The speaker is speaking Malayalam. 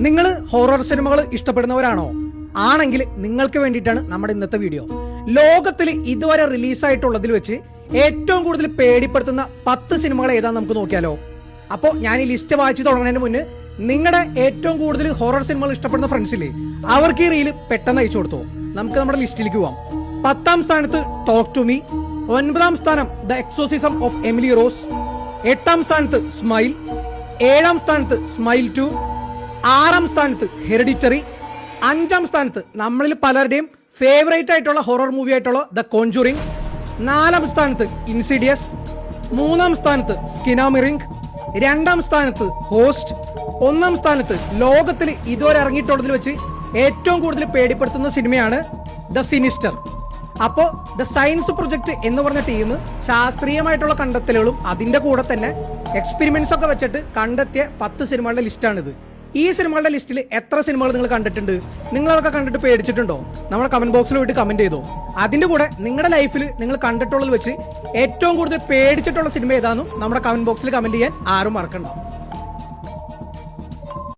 നിങ്ങൾ ഹൊറർ സിനിമകൾ ഇഷ്ടപ്പെടുന്നവരാണോ? ആണെങ്കിൽ നിങ്ങൾക്ക് വേണ്ടിയിട്ടാണ് നമ്മുടെ ഇന്നത്തെ വീഡിയോ. ലോകത്തിൽ ഇതുവരെ റിലീസായിട്ടുള്ളതിൽ വെച്ച് ഏറ്റവും കൂടുതൽ പേടിപ്പെടുത്തുന്ന 10 സിനിമകൾ ഏതാന്ന് നമുക്ക് നോക്കിയാലോ. അപ്പോൾ ഞാൻ ഈ ലിസ്റ്റ് വായിച്ചു തുടങ്ങുന്നതിന് മുന്നേ നിങ്ങളുടെ ഏറ്റവും കൂടുതൽ ഹൊറർ സിനിമകൾ ഇഷ്ടപ്പെടുന്ന ഫ്രണ്ട്സില്ലേ, അവർക്ക് ഈ റീൽ പെട്ടെന്ന് അയച്ചു കൊടുത്തോ. നമുക്ക് നമ്മുടെ ലിസ്റ്റിലേക്ക് പോവാം. 10ാം സ്ഥാനത്ത് ടോക്ക് ടു മീ, 9ാം സ്ഥാനം the exorcism of Emily Rose, 8ാം സ്ഥാനത്ത് സ്മൈൽ, 7ാം സ്ഥാനത്ത് സ്മൈൽ 2, 6ാം സ്ഥാനത്ത് ഹെറിഡിറ്ററി, 5ാം സ്ഥാനത്ത് നമ്മളിൽ പലരുടെയും ഫേവറേറ്റ് ആയിട്ടുള്ള ഹൊറർ മൂവി ആയിട്ടുള്ള ദ കോൺജുറിംഗ്, 4ാം സ്ഥാനത്ത് ഇൻസിഡിയസ്, 3ാം സ്ഥാനത്ത് സ്കിനാമിറിംഗ്, 2ാം സ്ഥാനത്ത് ഹോസ്റ്റ്, 1ാം സ്ഥാനത്ത് ലോകത്തിൽ ഇതുവരെ ഇറങ്ങിയിട്ടുള്ളതിൽ വെച്ച് ഏറ്റവും കൂടുതൽ പേടിപ്പെടുത്തുന്ന സിനിമയാണ് ദ സിനിസ്റ്റർ. അപ്പോൾ ദ സയൻസ് പ്രൊജക്ട് എന്ന് പറഞ്ഞ ടീം ശാസ്ത്രീയമായിട്ടുള്ള കണ്ടെത്തലുകളും അതിന്റെ കൂടെ തന്നെ എക്സ്പെരിമെന്റ്സ് ഒക്കെ വെച്ചിട്ട് കണ്ടെത്തിയ 10 സിനിമകളുടെ ലിസ്റ്റാണിത്. ഈ സിനിമകളുടെ ലിസ്റ്റിൽ എത്ര സിനിമകൾ നിങ്ങൾ കണ്ടിട്ടുണ്ട്? നിങ്ങൾ അതൊക്കെ കണ്ടിട്ട് പേടിച്ചിട്ടുണ്ടോ? നമ്മുടെ കമന്റ് ബോക്സിൽ പോയിട്ട് കമന്റ് ചെയ്തോ. അതിന്റെ കൂടെ നിങ്ങളുടെ ലൈഫിൽ നിങ്ങൾ കണ്ടിട്ടുള്ളത് വെച്ച് ഏറ്റവും കൂടുതൽ പേടിച്ചിട്ടുള്ള സിനിമ ഏതാണെന്നും നമ്മുടെ കമന്റ് ബോക്സിൽ കമന്റ് ചെയ്യാൻ ആരും മറക്കണ്ട.